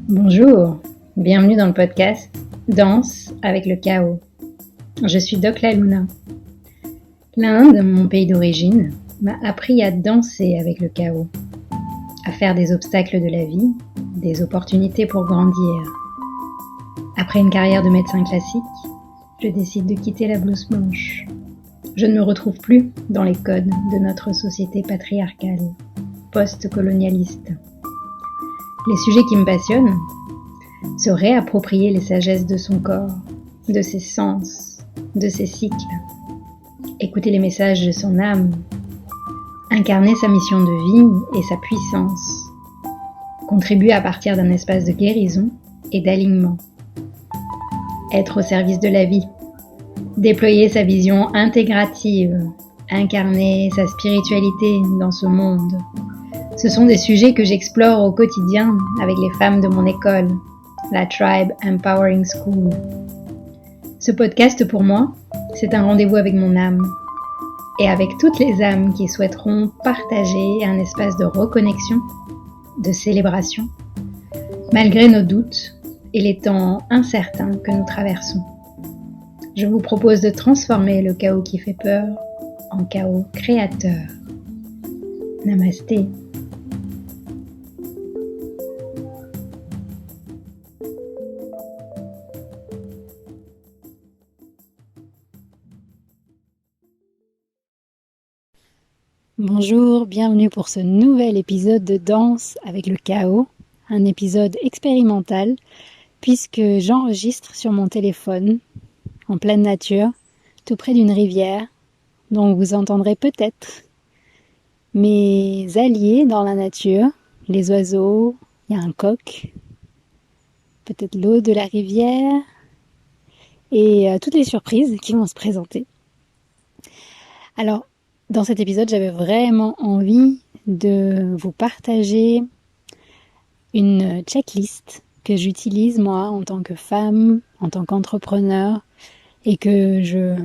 Bonjour, bienvenue dans le podcast Danse avec le chaos. Je suis Doc La Luna. L'Inde, mon pays d'origine, m'a appris à danser avec le chaos, à faire des obstacles de la vie, des opportunités pour grandir. Après une carrière de médecin classique, je décide de quitter la blouse blanche. Je ne me retrouve plus dans les codes de notre société patriarcale, post-colonialiste. Les sujets qui me passionnent, se réapproprier les sagesses de son corps, de ses sens, de ses cycles, écouter les messages de son âme, incarner sa mission de vie et sa puissance, contribuer à partir d'un espace de guérison et d'alignement, être au service de la vie, déployer sa vision intégrative, incarner sa spiritualité dans ce monde. Ce sont des sujets que j'explore au quotidien avec les femmes de mon école, la Tribe Empowering School. Ce podcast pour moi, c'est un rendez-vous avec mon âme et avec toutes les âmes qui souhaiteront partager un espace de reconnexion, de célébration, malgré nos doutes et les temps incertains que nous traversons. Je vous propose de transformer le chaos qui fait peur en chaos créateur. Namasté. Bonjour, bienvenue pour ce nouvel épisode de Danse avec le chaos, un épisode expérimental puisque j'enregistre sur mon téléphone en pleine nature, tout près d'une rivière, dont vous entendrez peut-être mes alliés dans la nature, les oiseaux, il y a un coq, peut-être l'eau de la rivière et toutes les surprises qui vont se présenter. Alors, dans cet épisode, j'avais vraiment envie de vous partager une checklist que j'utilise moi en tant que femme, en tant qu'entrepreneur et que je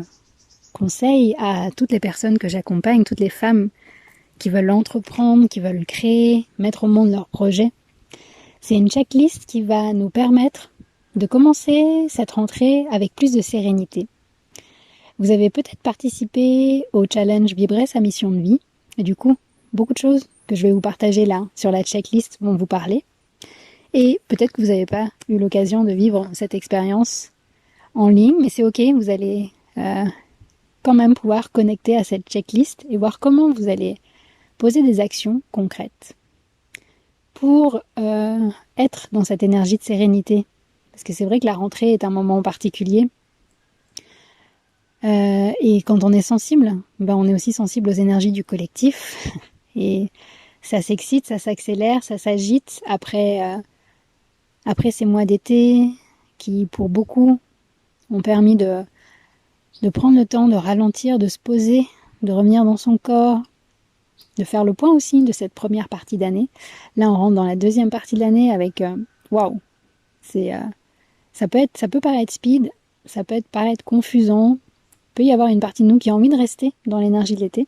conseille à toutes les personnes que j'accompagne, toutes les femmes qui veulent entreprendre, qui veulent créer, mettre au monde leurs projets. C'est une checklist qui va nous permettre de commencer cette rentrée avec plus de sérénité. Vous avez peut-être participé au challenge Vibrer sa mission de vie. Et du coup, beaucoup de choses que je vais vous partager là, sur la checklist, vont vous parler. Et peut-être que vous n'avez pas eu l'occasion de vivre cette expérience en ligne, mais c'est ok, vous allez quand même pouvoir connecter à cette checklist et voir comment vous allez poser des actions concrètes pour être dans cette énergie de sérénité. Parce que c'est vrai que la rentrée est un moment particulier. Et quand on est sensible, on est aussi sensible aux énergies du collectif. Et ça s'excite, ça s'accélère, ça s'agite après ces mois d'été qui, pour beaucoup, ont permis de prendre le temps de ralentir, de se poser, de revenir dans son corps, de faire le point aussi de cette première partie d'année. Là, on rentre dans la deuxième partie de l'année avec waouh, ça peut paraître speed, ça peut paraître confusant. Il peut y avoir une partie de nous qui a envie de rester dans l'énergie de l'été.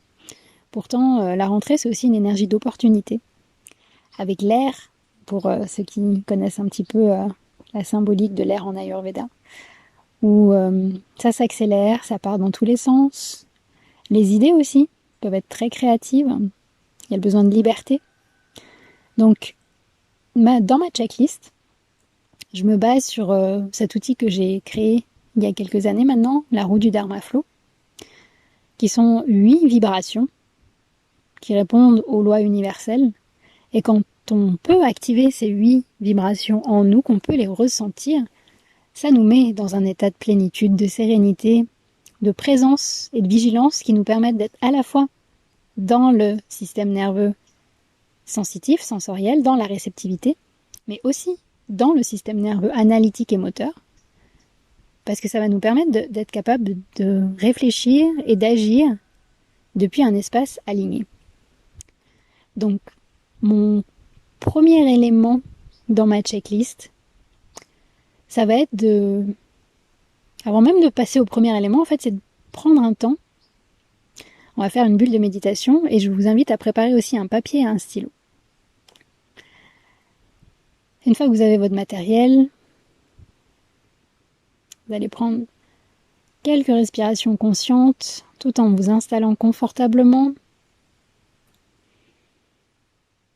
Pourtant, la rentrée, c'est aussi une énergie d'opportunité. Avec l'air, pour ceux qui connaissent un petit peu la symbolique de l'air en Ayurveda, où ça s'accélère, ça part dans tous les sens. Les idées aussi peuvent être très créatives. Il y a le besoin de liberté. Donc, dans ma checklist, je me base sur cet outil que j'ai créé il y a quelques années maintenant, la roue du Dharma Flow, qui sont 8 vibrations qui répondent aux lois universelles. Et quand on peut activer ces 8 vibrations en nous, qu'on peut les ressentir, ça nous met dans un état de plénitude, de sérénité, de présence et de vigilance qui nous permettent d'être à la fois dans le système nerveux sensitif, sensoriel, dans la réceptivité, mais aussi dans le système nerveux analytique et moteur, parce que ça va nous permettre d'être capable de réfléchir et d'agir depuis un espace aligné. Donc, mon premier élément dans ma checklist, ça va être avant même de passer au premier élément, en fait, c'est de prendre un temps. On va faire une bulle de méditation, et je vous invite à préparer aussi un papier et un stylo. Une fois que vous avez votre matériel, vous allez prendre quelques respirations conscientes tout en vous installant confortablement,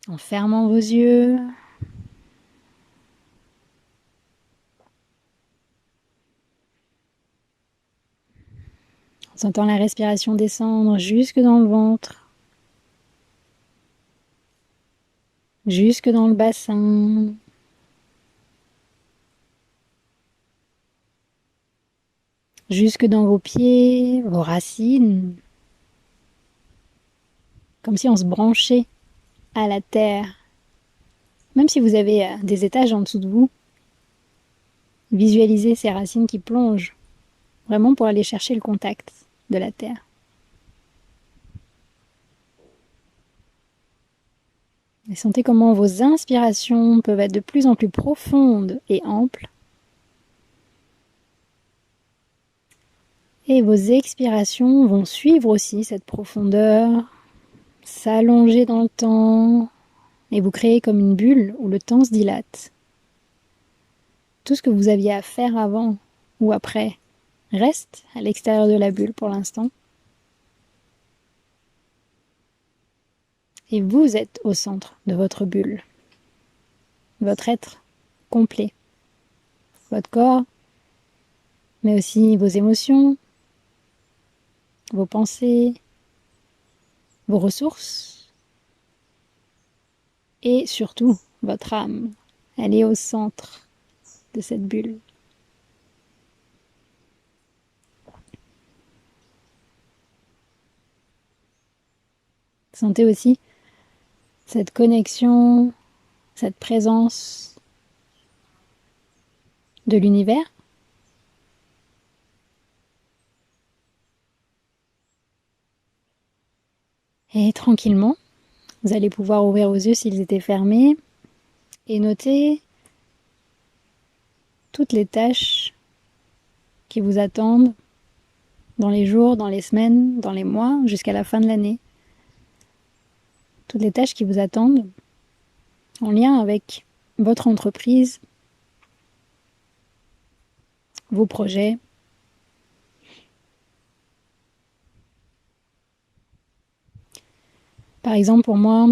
en fermant vos yeux. En sentant la respiration descendre jusque dans le ventre, jusque dans le bassin. Jusque dans vos pieds, vos racines. Comme si on se branchait à la terre. Même si vous avez des étages en dessous de vous, visualisez ces racines qui plongent, vraiment pour aller chercher le contact de la terre. Et sentez comment vos inspirations peuvent être de plus en plus profondes et amples. Et vos expirations vont suivre aussi cette profondeur, s'allonger dans le temps, et vous créez comme une bulle où le temps se dilate. Tout ce que vous aviez à faire avant ou après reste à l'extérieur de la bulle pour l'instant. Et vous êtes au centre de votre bulle. Votre être complet. Votre corps, mais aussi vos émotions, vos pensées, vos ressources et surtout votre âme. Elle est au centre de cette bulle. Sentez aussi cette connexion, cette présence de l'univers. Et tranquillement, vous allez pouvoir ouvrir vos yeux s'ils étaient fermés et noter toutes les tâches qui vous attendent dans les jours, dans les semaines, dans les mois, jusqu'à la fin de l'année. Toutes les tâches qui vous attendent en lien avec votre entreprise, vos projets. Par exemple, pour moi,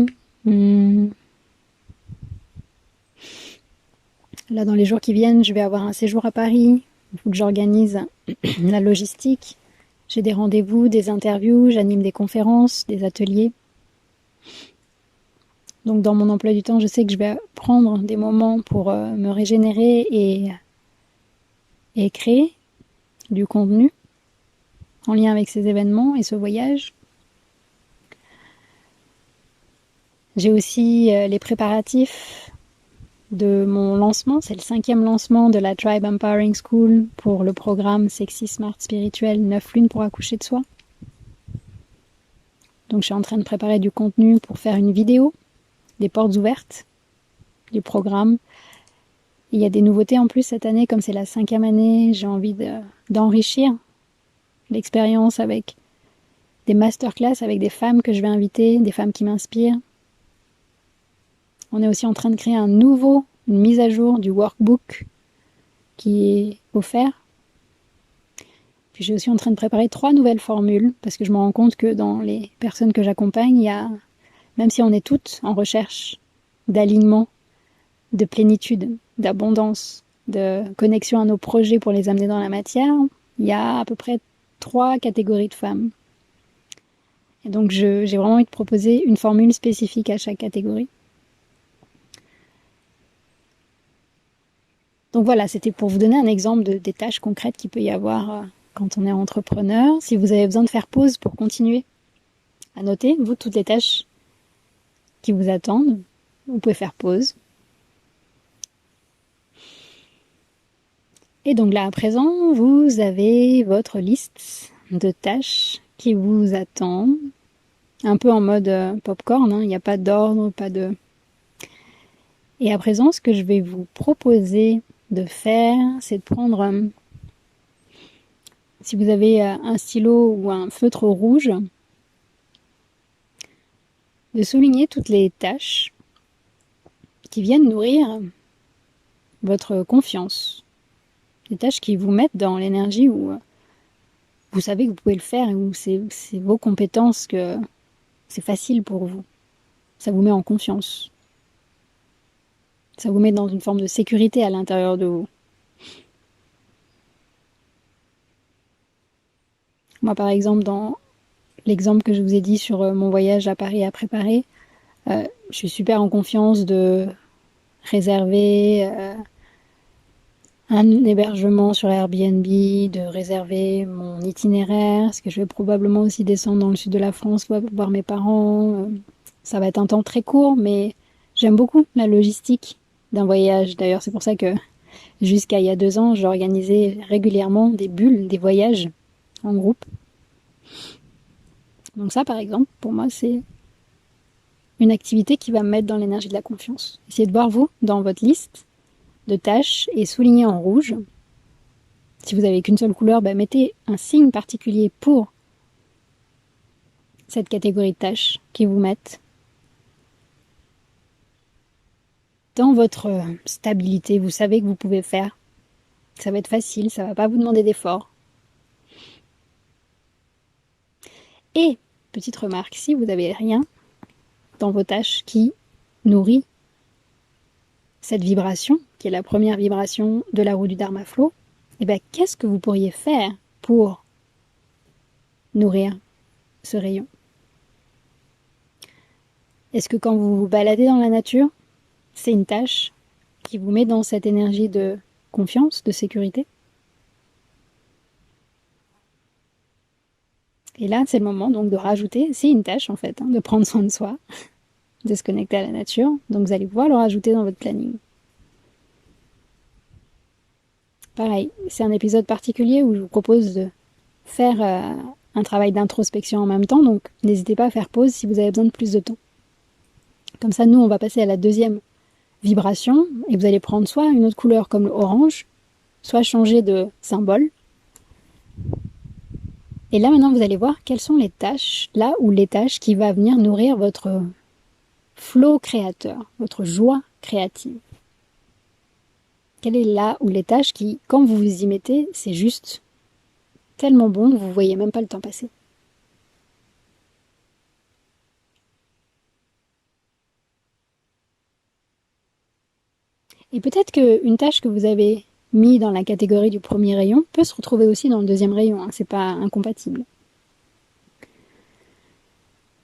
là dans les jours qui viennent, je vais avoir un séjour à Paris. Il faut que j'organise la logistique. J'ai des rendez-vous, des interviews, j'anime des conférences, des ateliers. Donc dans mon emploi du temps, je sais que je vais prendre des moments pour me régénérer et créer du contenu en lien avec ces événements et ce voyage. J'ai aussi les préparatifs de mon lancement. C'est le 5e lancement de la Tribe Empowering School pour le programme Sexy Smart Spirituel 9 lunes pour accoucher de soi. Donc je suis en train de préparer du contenu pour faire une vidéo, des portes ouvertes du programme. Il y a des nouveautés en plus cette année, comme c'est la 5e année, j'ai envie d'enrichir l'expérience avec des masterclass, avec des femmes que je vais inviter, des femmes qui m'inspirent. On est aussi en train de créer une mise à jour du workbook qui est offert. Puis je suis aussi en train de préparer 3 nouvelles formules, parce que je me rends compte que dans les personnes que j'accompagne, il y a, même si on est toutes en recherche d'alignement, de plénitude, d'abondance, de connexion à nos projets pour les amener dans la matière, il y a à peu près 3 catégories de femmes. Et donc j'ai vraiment envie de proposer une formule spécifique à chaque catégorie. Donc voilà, c'était pour vous donner un exemple des tâches concrètes qu'il peut y avoir quand on est entrepreneur. Si vous avez besoin de faire pause pour continuer à noter, vous, toutes les tâches qui vous attendent, vous pouvez faire pause. Et donc là, à présent, vous avez votre liste de tâches qui vous attendent, un peu en mode popcorn, hein, il n'y a pas d'ordre, pas de... Et à présent, ce que je vais vous proposer de faire, c'est de prendre, si vous avez un stylo ou un feutre rouge, de souligner toutes les tâches qui viennent nourrir votre confiance. Des tâches qui vous mettent dans l'énergie où vous savez que vous pouvez le faire et où c'est vos compétences, que c'est facile pour vous. Ça vous met en confiance. Ça vous met dans une forme de sécurité à l'intérieur de vous. Moi, par exemple, dans l'exemple que je vous ai dit sur mon voyage à Paris à préparer, je suis super en confiance de réserver un hébergement sur Airbnb, de réserver mon itinéraire, parce que je vais probablement aussi descendre dans le sud de la France voir mes parents. Ça va être un temps très court, mais j'aime beaucoup la logistique d'un voyage. D'ailleurs, c'est pour ça que jusqu'à il y a 2 ans, j'organisais régulièrement des bulles, des voyages en groupe. Donc ça, par exemple, pour moi, c'est une activité qui va me mettre dans l'énergie de la confiance. Essayez de voir, vous, dans votre liste de tâches et soulignez en rouge. Si vous n'avez qu'une seule couleur, mettez un signe particulier pour cette catégorie de tâches qui vous mettent dans votre stabilité. Vous savez que vous pouvez faire. Ça va être facile, ça ne va pas vous demander d'effort. Et, petite remarque, si vous n'avez rien dans vos tâches qui nourrit cette vibration, qui est la première vibration de la roue du Dharma Flow, qu'est-ce que vous pourriez faire pour nourrir ce rayon? Est-ce que quand vous vous baladez dans la nature, c'est une tâche qui vous met dans cette énergie de confiance, de sécurité? Et là, c'est le moment donc de rajouter, c'est une tâche en fait, de prendre soin de soi, de se connecter à la nature. Donc vous allez pouvoir le rajouter dans votre planning. Pareil, c'est un épisode particulier où je vous propose de faire un travail d'introspection en même temps, donc n'hésitez pas à faire pause si vous avez besoin de plus de temps. Comme ça, nous, on va passer à la deuxième vibration, et vous allez prendre soit une autre couleur comme l'orange, soit changer de symbole. Et là, maintenant, vous allez voir quelles sont les tâches, là où les tâches qui vont venir nourrir votre flow créateur, votre joie créative. Quelle est là où les tâches qui, quand vous vous y mettez, c'est juste tellement bon que vous ne voyez même pas le temps passer. Et peut-être qu'une tâche que vous avez mis dans la catégorie du premier rayon peut se retrouver aussi dans le deuxième rayon, c'est pas incompatible.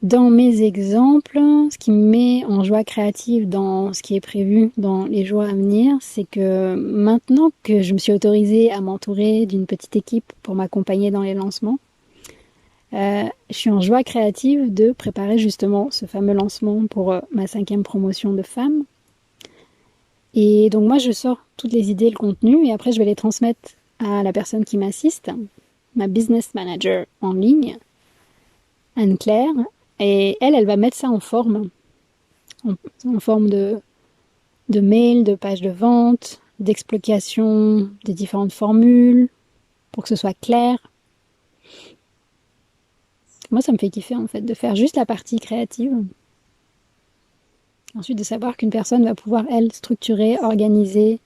Dans mes exemples, ce qui me met en joie créative dans ce qui est prévu dans les jours à venir, c'est que maintenant que je me suis autorisée à m'entourer d'une petite équipe pour m'accompagner dans les lancements, je suis en joie créative de préparer justement ce fameux lancement pour ma 5e promotion de femmes. Et donc moi je sors toutes les idées, le contenu, et après je vais les transmettre à la personne qui m'assiste, ma business manager en ligne, Anne-Claire, et elle va mettre ça en forme de mail, de page de vente, d'explication des différentes formules, pour que ce soit clair. Moi ça me fait kiffer en fait, de faire juste la partie créative. Ensuite de savoir qu'une personne va pouvoir, elle, structurer, organiser,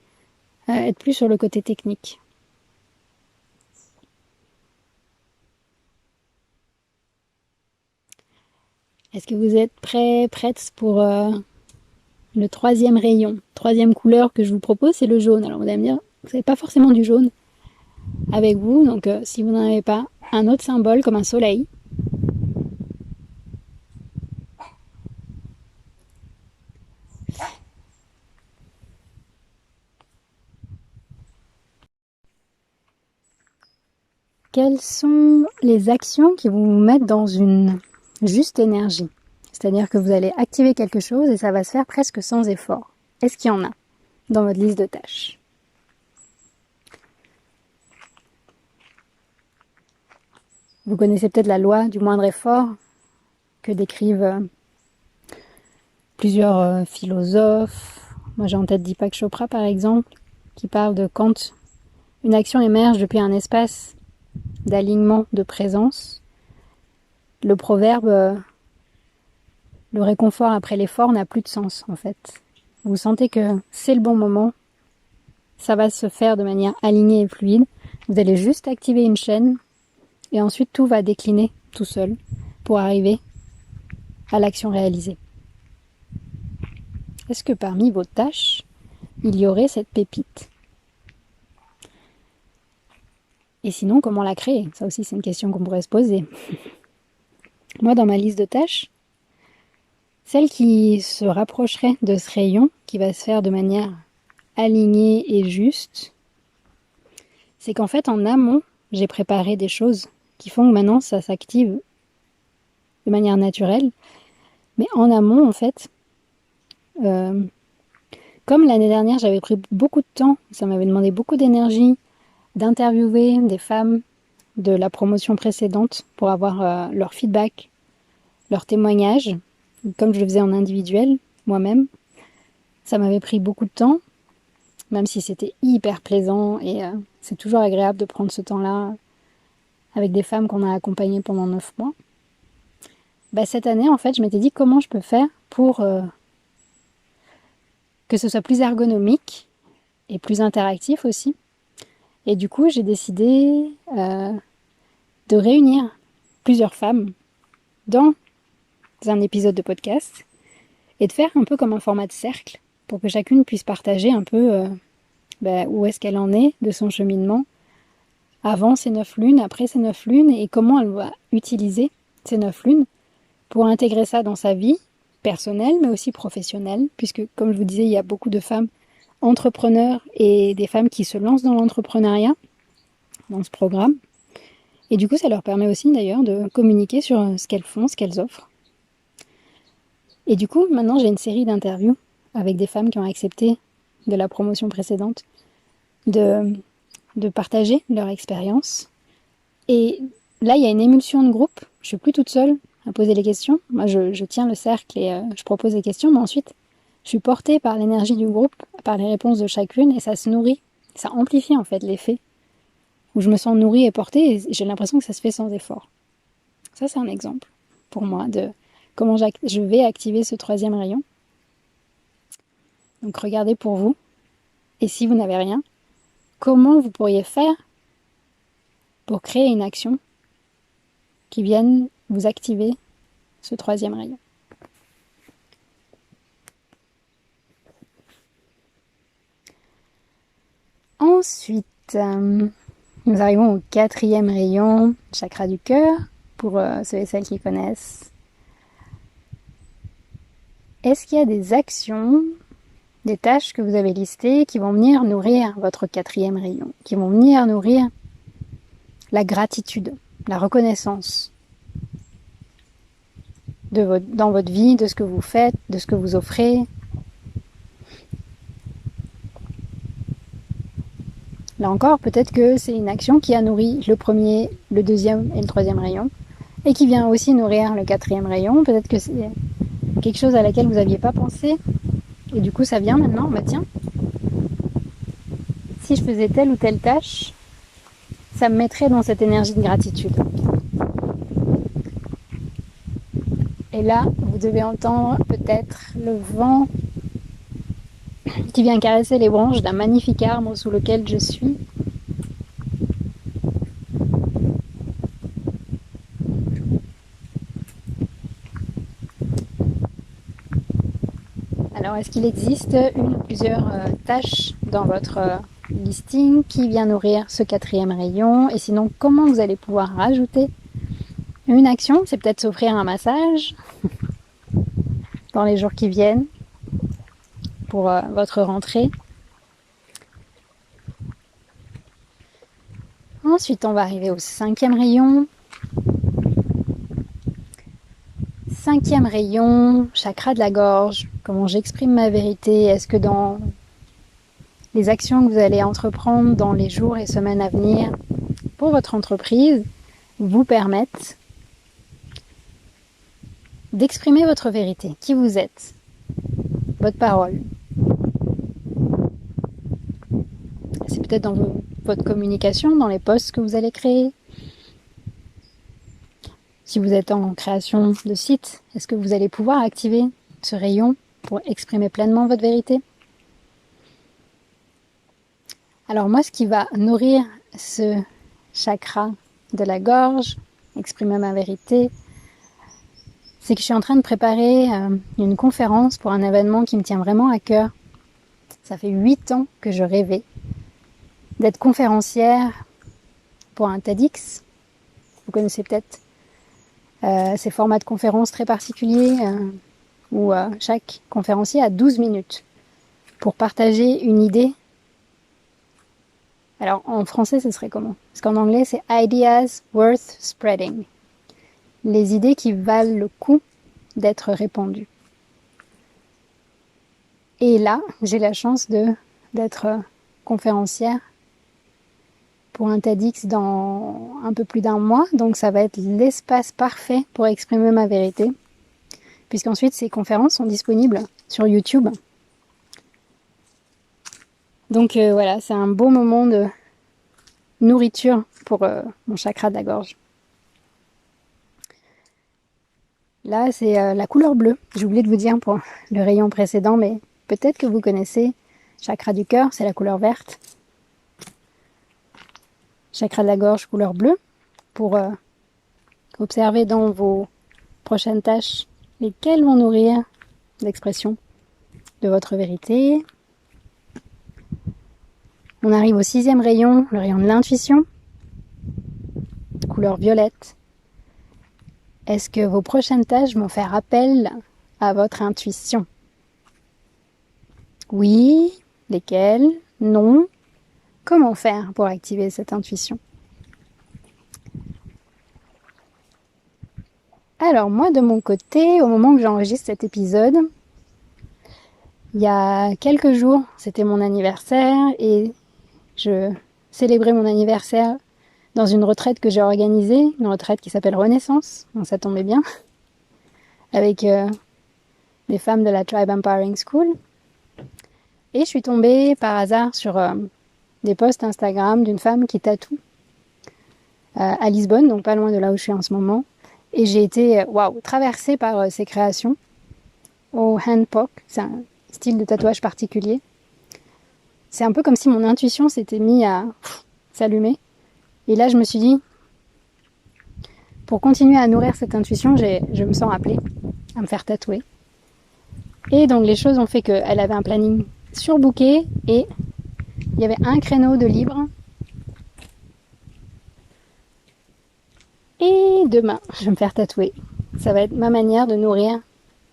être plus sur le côté technique. Est-ce que vous êtes prêtes pour le 3e rayon, 3e couleur que je vous propose, c'est le jaune. Alors vous allez me dire, vous n'avez pas forcément du jaune avec vous, donc si vous n'en avez pas, un autre symbole comme un soleil. Quelles sont les actions qui vont vous mettre dans une juste énergie? C'est-à-dire que vous allez activer quelque chose et ça va se faire presque sans effort. Est-ce qu'il y en a dans votre liste de tâches? Vous connaissez peut-être la loi du moindre effort que décrivent plusieurs philosophes. Moi j'ai en tête Deepak Chopra par exemple, qui parle de quand une action émerge depuis un espace d'alignement, de présence. Le proverbe le réconfort après l'effort n'a plus de sens en fait. Vous sentez que c'est le bon moment ça va se faire de manière alignée et fluide. Vous allez juste activer une chaîne et ensuite tout va décliner tout seul pour arriver à l'action réalisée. Est-ce que parmi vos tâches, il y aurait cette pépite? Et sinon, comment la créer? Ça aussi, c'est une question qu'on pourrait se poser. Moi, dans ma liste de tâches, celle qui se rapprocherait de ce rayon, qui va se faire de manière alignée et juste, c'est qu'en fait, en amont, j'ai préparé des choses qui font que maintenant, ça s'active de manière naturelle. Mais en amont, en fait, comme l'année dernière, j'avais pris beaucoup de temps, ça m'avait demandé beaucoup d'énergie d'interviewer des femmes de la promotion précédente pour avoir leur feedback, leur témoignage, comme je le faisais en individuel, moi-même. Ça m'avait pris beaucoup de temps, même si c'était hyper plaisant et c'est toujours agréable de prendre ce temps-là avec des femmes qu'on a accompagnées pendant 9 mois. Cette année, en fait, je m'étais dit comment je peux faire pour que ce soit plus ergonomique et plus interactif aussi. Et du coup, j'ai décidé de réunir plusieurs femmes dans un épisode de podcast et de faire un peu comme un format de cercle pour que chacune puisse partager un peu où est-ce qu'elle en est de son cheminement avant ces 9 lunes, après ces 9 lunes et comment elle va utiliser ces 9 lunes pour intégrer ça dans sa vie personnelle mais aussi professionnelle puisque comme je vous disais, il y a beaucoup de femmes entrepreneurs et des femmes qui se lancent dans l'entrepreneuriat dans ce programme. Et du coup, ça leur permet aussi d'ailleurs de communiquer sur ce qu'elles font, ce qu'elles offrent. Et du coup, maintenant, j'ai une série d'interviews avec des femmes qui ont accepté de la promotion précédente de partager leur expérience. Et là, il y a une émulsion de groupe. Je suis plus toute seule à poser les questions. Moi, je tiens le cercle et je propose des questions, mais ensuite, je suis portée par l'énergie du groupe, par les réponses de chacune, et ça se nourrit. Ça amplifie en fait l'effet, où je me sens nourrie et portée, et j'ai l'impression que ça se fait sans effort. Ça, c'est un exemple pour moi de comment je vais activer ce 3e rayon. Donc regardez pour vous, et si vous n'avez rien, comment vous pourriez faire pour créer une action qui vienne vous activer ce 3e rayon. Ensuite, nous arrivons au 4e rayon, chakra du cœur, pour ceux et celles qui connaissent. Est-ce qu'il y a des actions, des tâches que vous avez listées qui vont venir nourrir votre 4e rayon, qui vont venir nourrir la gratitude, la reconnaissance dans votre vie, de ce que vous faites, de ce que vous offrez. Là encore, peut-être que c'est une action qui a nourri le 1er, le 2e et le 3e rayon, et qui vient aussi nourrir le 4e rayon. Peut-être que c'est quelque chose à laquelle vous n'aviez pas pensé, et du coup ça vient maintenant, tiens, si je faisais telle ou telle tâche, ça me mettrait dans cette énergie de gratitude. Et là, vous devez entendre peut-être le vent qui vient caresser les branches d'un magnifique arbre sous lequel je suis. Alors, est-ce qu'il existe une ou plusieurs tâches dans votre listing qui vient nourrir ce 4e rayon? Et sinon, comment vous allez pouvoir rajouter une action? C'est peut-être s'offrir un massage dans les jours qui viennent pour votre rentrée. Ensuite, on va arriver au 5e rayon. 5e rayon, chakra de la gorge. Comment j'exprime ma vérité? Est-ce que dans les actions que vous allez entreprendre dans les jours et semaines à venir pour votre entreprise vous permettent d'exprimer votre vérité, qui vous êtes, votre parole. C'est peut-être dans votre communication, dans les posts que vous allez créer. Si vous êtes en création de site, est-ce que vous allez pouvoir activer ce rayon pour exprimer pleinement votre vérité? Alors moi, ce qui va nourrir ce chakra de la gorge, exprimer ma vérité, c'est que je suis en train de préparer une conférence pour un événement qui me tient vraiment à cœur. Ça fait 8 ans que je rêvais d'être conférencière pour un TEDx. Vous connaissez peut-être ces formats de conférences très particuliers où chaque conférencier a 12 minutes pour partager une idée. Alors en français, ce serait comment? Parce qu'en anglais, c'est Ideas Worth Spreading. Les idées qui valent le coup d'être répandues. Et là, j'ai la chance d'être conférencière pour un TEDx dans un peu plus d'un mois. Donc ça va être l'espace parfait pour exprimer ma vérité. Puisqu'ensuite, ces conférences sont disponibles sur YouTube. Donc voilà, c'est un beau moment de nourriture pour mon chakra de la gorge. Là, c'est la couleur bleue. J'ai oublié de vous dire pour le rayon précédent, mais peut-être que vous connaissez. Chakra du cœur, c'est la couleur verte. Chakra de la gorge, couleur bleue. Pour observer dans vos prochaines tâches lesquelles vont nourrir l'expression de votre vérité. On arrive au 6e rayon, le rayon de l'intuition. Couleur violette. Est-ce que vos prochaines tâches vont faire appel à votre intuition? Oui, lesquelles? Non. Comment faire pour activer cette intuition? Alors moi de mon côté, au moment que j'enregistre cet épisode, il y a quelques jours, c'était mon anniversaire et je célébrais mon anniversaire dans une retraite que j'ai organisée, une retraite qui s'appelle Renaissance, donc ça tombait bien, avec des femmes de la Tribe Empowering School. Et je suis tombée par hasard sur des posts Instagram d'une femme qui tatoue à Lisbonne, donc pas loin de là où je suis en ce moment. Et j'ai été traversée par ses créations au handpoke. C'est un style de tatouage particulier. C'est un peu comme si mon intuition s'était mise à s'allumer. Et là, je me suis dit, pour continuer à nourrir cette intuition, je me sens appelée à me faire tatouer. Et donc les choses ont fait qu'elle avait un planning surbooké et il y avait un créneau de libre. Et demain, je vais me faire tatouer. Ça va être ma manière de nourrir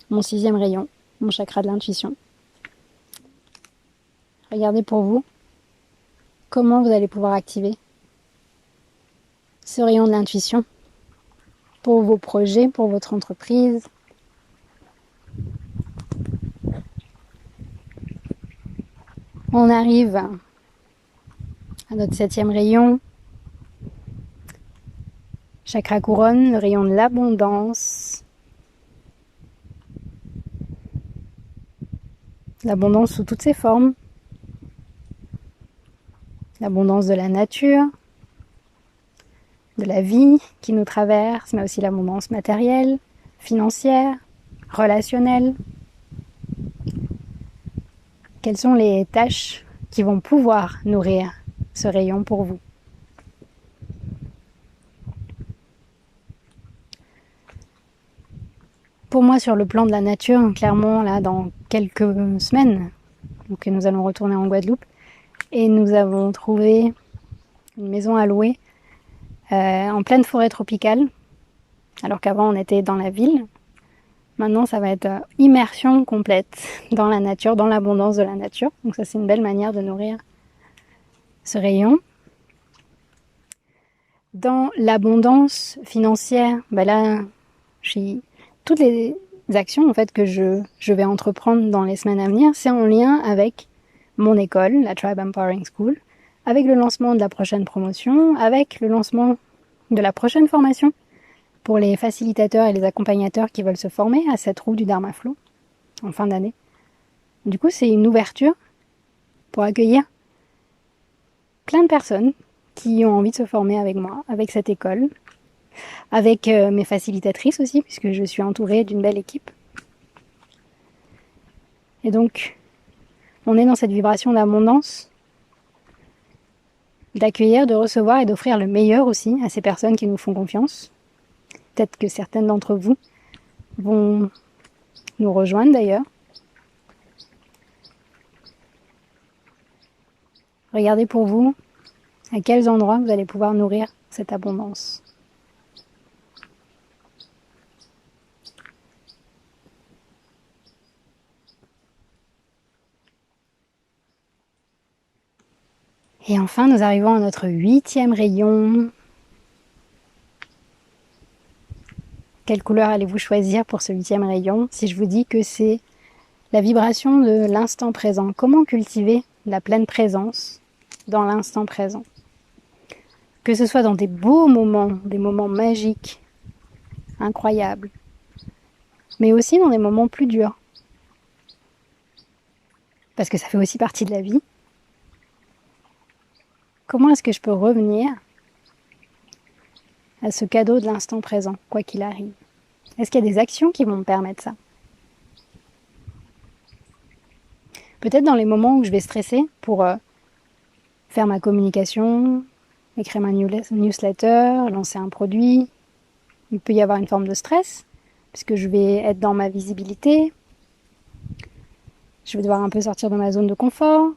mon 6e rayon, mon chakra de l'intuition. Regardez pour vous comment vous allez pouvoir activer ce rayon de l'intuition pour vos projets, pour votre entreprise. On arrive à notre 7e rayon, chakra couronne, le rayon de l'abondance. L'abondance sous toutes ses formes. L'abondance de la nature, de la vie qui nous traverse, mais aussi l'abondance matérielle, financière, relationnelle. Quelles sont les tâches qui vont pouvoir nourrir ce rayon pour vous? Pour moi, sur le plan de la nature, clairement, là, dans quelques semaines, donc nous allons retourner en Guadeloupe, et nous avons trouvé une maison à louer en pleine forêt tropicale, alors qu'avant on était dans la ville. Maintenant, ça va être immersion complète dans la nature, dans l'abondance de la nature. Donc ça, c'est une belle manière de nourrir ce rayon. Dans l'abondance financière, là, toutes les actions en fait que je vais entreprendre dans les semaines à venir, c'est en lien avec mon école, la Tribe Empowering School, avec le lancement de la prochaine promotion, avec le lancement de la prochaine formation pour les facilitateurs et les accompagnateurs qui veulent se former à cette roue du Dharma Flow en fin d'année. Du coup, c'est une ouverture pour accueillir plein de personnes qui ont envie de se former avec moi, avec cette école, avec mes facilitatrices aussi, puisque je suis entourée d'une belle équipe. Et donc, on est dans cette vibration d'abondance d'accueillir, de recevoir et d'offrir le meilleur aussi à ces personnes qui nous font confiance. Peut-être que certaines d'entre vous vont nous rejoindre d'ailleurs. Regardez pour vous à quels endroits vous allez pouvoir nourrir cette abondance. Et enfin, nous arrivons à notre 8e rayon. Quelle couleur allez-vous choisir pour ce 8e rayon? Si je vous dis que c'est la vibration de l'instant présent, comment cultiver la pleine présence dans l'instant présent? Que ce soit dans des beaux moments, des moments magiques, incroyables, mais aussi dans des moments plus durs. Parce que ça fait aussi partie de la vie. Comment est-ce que je peux revenir à ce cadeau de l'instant présent, quoi qu'il arrive? Est-ce qu'il y a des actions qui vont me permettre ça? Peut-être dans les moments où je vais stresser pour faire ma communication, écrire ma newsletter, lancer un produit, il peut y avoir une forme de stress, puisque je vais être dans ma visibilité, je vais devoir un peu sortir de ma zone de confort.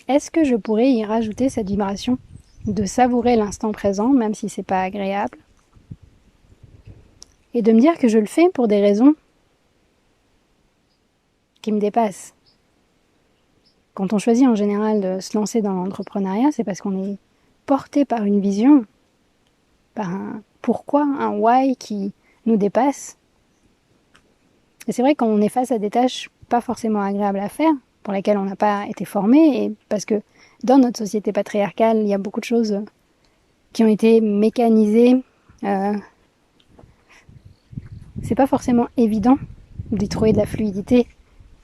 Est-ce que je pourrais y rajouter cette vibration de savourer l'instant présent, même si c'est pas agréable, et de me dire que je le fais pour des raisons qui me dépassent. Quand on choisit en général de se lancer dans l'entrepreneuriat, c'est parce qu'on est porté par une vision, par un pourquoi, un why qui nous dépasse. Et c'est vrai qu'on est face à des tâches pas forcément agréables à faire, pour lesquelles on n'a pas été formé, et parce que dans notre société patriarcale, il y a beaucoup de choses qui ont été mécanisées. C'est pas forcément évident d'y trouver de la fluidité,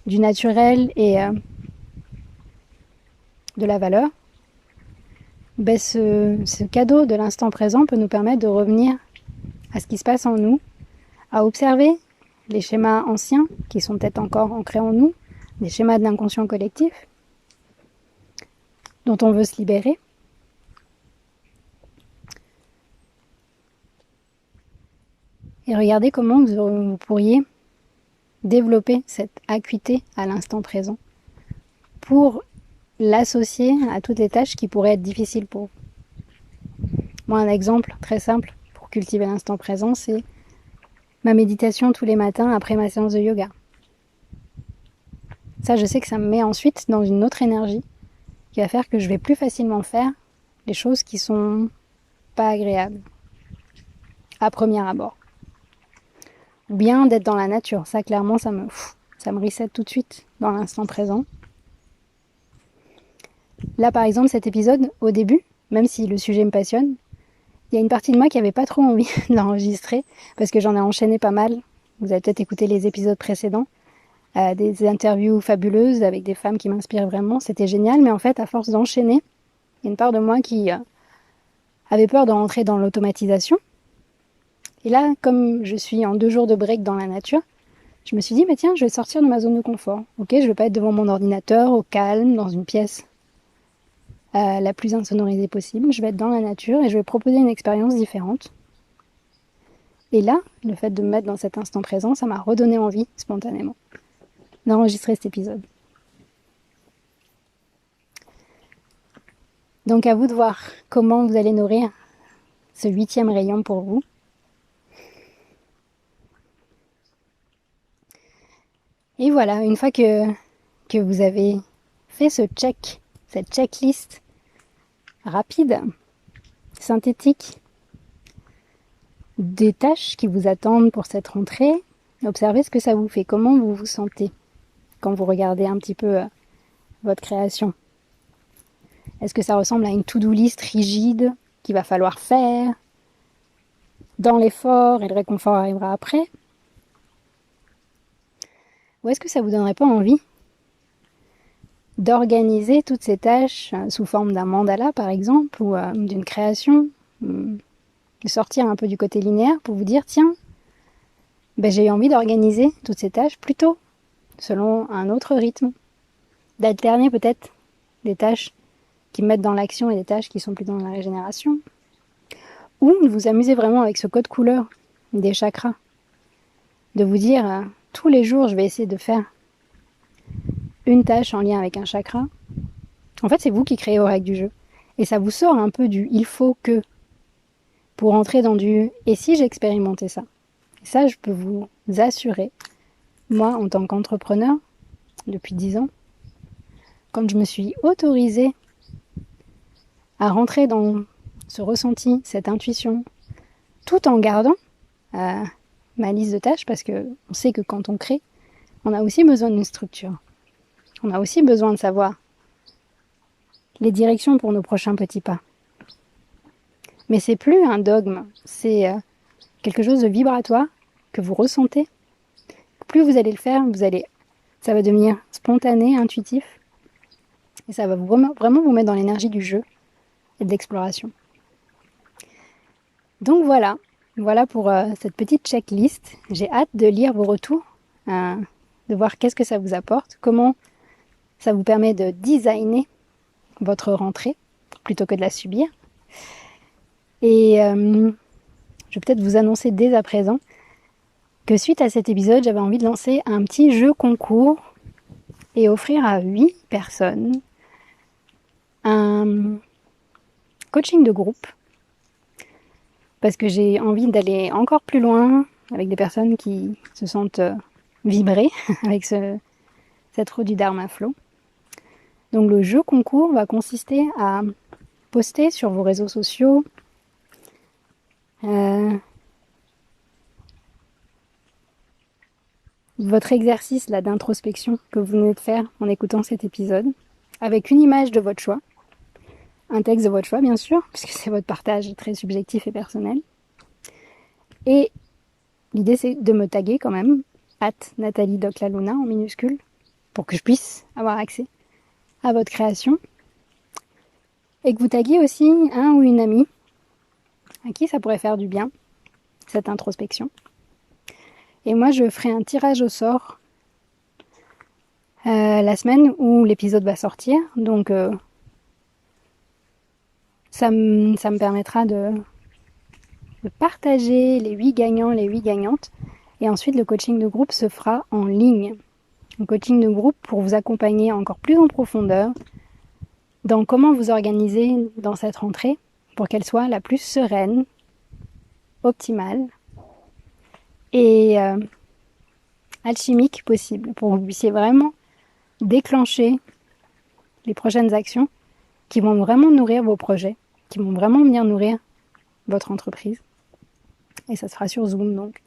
du naturel et de la valeur. Ce cadeau de l'instant présent peut nous permettre de revenir à ce qui se passe en nous, à observer les schémas anciens qui sont peut-être encore ancrés en nous, des schémas de l'inconscient collectif dont on veut se libérer. Et regardez comment vous pourriez développer cette acuité à l'instant présent pour l'associer à toutes les tâches qui pourraient être difficiles pour vous. Moi, un exemple très simple pour cultiver l'instant présent, c'est ma méditation tous les matins après ma séance de yoga. Ça, je sais que ça me met ensuite dans une autre énergie qui va faire que je vais plus facilement faire les choses qui sont pas agréables à premier abord. Ou bien d'être dans la nature. Ça, clairement, ça me reset tout de suite dans l'instant présent. Là, par exemple, cet épisode, au début, même si le sujet me passionne, il y a une partie de moi qui avait pas trop envie de l'enregistrer parce que j'en ai enchaîné pas mal. Vous avez peut-être écouté les épisodes précédents. Des interviews fabuleuses avec des femmes qui m'inspirent vraiment. C'était génial, mais en fait, à force d'enchaîner, il y a une part de moi qui avait peur de rentrer dans l'automatisation. Et là, comme je suis en 2 jours de break dans la nature, je me suis dit, mais tiens, je vais sortir de ma zone de confort. Ok, je vais pas être devant mon ordinateur, au calme, dans une pièce la plus insonorisée possible. Je vais être dans la nature et je vais proposer une expérience différente. Et là, le fait de me mettre dans cet instant présent, ça m'a redonné envie, spontanément, d'enregistrer cet épisode. Donc à vous de voir comment vous allez nourrir ce 8e rayon pour vous. Et voilà, une fois que vous avez fait ce check, cette checklist rapide, synthétique, des tâches qui vous attendent pour cette rentrée, observez ce que ça vous fait, comment vous vous sentez quand vous regardez un petit peu votre création. Est-ce que ça ressemble à une to-do list rigide qu'il va falloir faire dans l'effort et le réconfort arrivera après? Ou est-ce que ça vous donnerait pas envie d'organiser toutes ces tâches sous forme d'un mandala par exemple ou d'une création, de sortir un peu du côté linéaire pour vous dire tiens, j'ai eu envie d'organiser toutes ces tâches plutôt selon un autre rythme, d'alterner peut-être des tâches qui me mettent dans l'action et des tâches qui sont plutôt dans la régénération. Ou de vous amuser vraiment avec ce code couleur des chakras. De vous dire, tous les jours, je vais essayer de faire une tâche en lien avec un chakra. En fait, c'est vous qui créez vos règles du jeu. Et ça vous sort un peu du « il faut que » pour entrer dans du « et si j'expérimentais ça ?» Et ça, je peux vous assurer, moi, en tant qu'entrepreneur, depuis 10 ans, quand je me suis autorisée à rentrer dans ce ressenti, cette intuition, tout en gardant ma liste de tâches, parce qu'on sait que quand on crée, on a aussi besoin d'une structure. On a aussi besoin de savoir les directions pour nos prochains petits pas. Mais c'est plus un dogme, c'est quelque chose de vibratoire que vous ressentez. Plus vous allez le faire, ça va devenir spontané, intuitif, et ça va vraiment vous mettre dans l'énergie du jeu et de l'exploration. Donc voilà pour cette petite checklist. J'ai hâte de lire vos retours, de voir qu'est-ce que ça vous apporte, comment ça vous permet de designer votre rentrée plutôt que de la subir. Et je vais peut-être vous annoncer dès à présent que suite à cet épisode, j'avais envie de lancer un petit jeu concours et offrir à 8 personnes un coaching de groupe, parce que j'ai envie d'aller encore plus loin avec des personnes qui se sentent vibrer avec cette roue du Dharma Flow. Donc le jeu concours va consister à poster sur vos réseaux sociaux votre exercice là d'introspection que vous venez de faire en écoutant cet épisode, avec une image de votre choix, un texte de votre choix bien sûr, puisque c'est votre partage très subjectif et personnel. Et l'idée c'est de me taguer quand même, @NathalieDocLaluna en minuscule, pour que je puisse avoir accès à votre création. Et que vous taguiez aussi un ou une amie à qui ça pourrait faire du bien, cette introspection. Et moi, je ferai un tirage au sort la semaine où l'épisode va sortir. Donc, ça me permettra de partager les 8 gagnants, les 8 gagnantes. Et ensuite, le coaching de groupe se fera en ligne. Un coaching de groupe pour vous accompagner encore plus en profondeur dans comment vous organiser dans cette rentrée pour qu'elle soit la plus sereine, optimale et alchimique possible, pour que vous puissiez vraiment déclencher les prochaines actions qui vont vraiment nourrir vos projets, qui vont vraiment venir nourrir votre entreprise. Et ça se fera sur Zoom, donc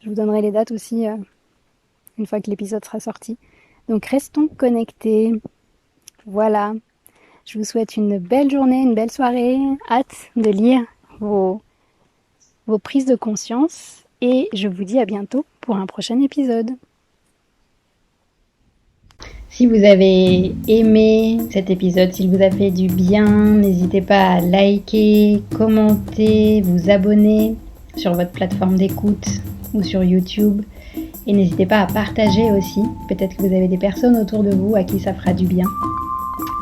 je vous donnerai les dates aussi une fois que l'épisode sera sorti. Donc restons connectés. Voilà. Je vous souhaite une belle journée, une belle soirée. Hâte de lire vos prises de conscience. Et je vous dis à bientôt pour un prochain épisode. Si vous avez aimé cet épisode, s'il vous a fait du bien, n'hésitez pas à liker, commenter, vous abonner sur votre plateforme d'écoute ou sur YouTube. Et n'hésitez pas à partager aussi. Peut-être que vous avez des personnes autour de vous à qui ça fera du bien.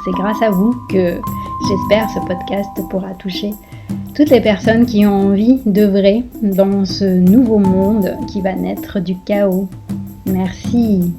C'est grâce à vous que j'espère ce podcast pourra toucher toutes les personnes qui ont envie d'œuvrer dans ce nouveau monde qui va naître du chaos. Merci.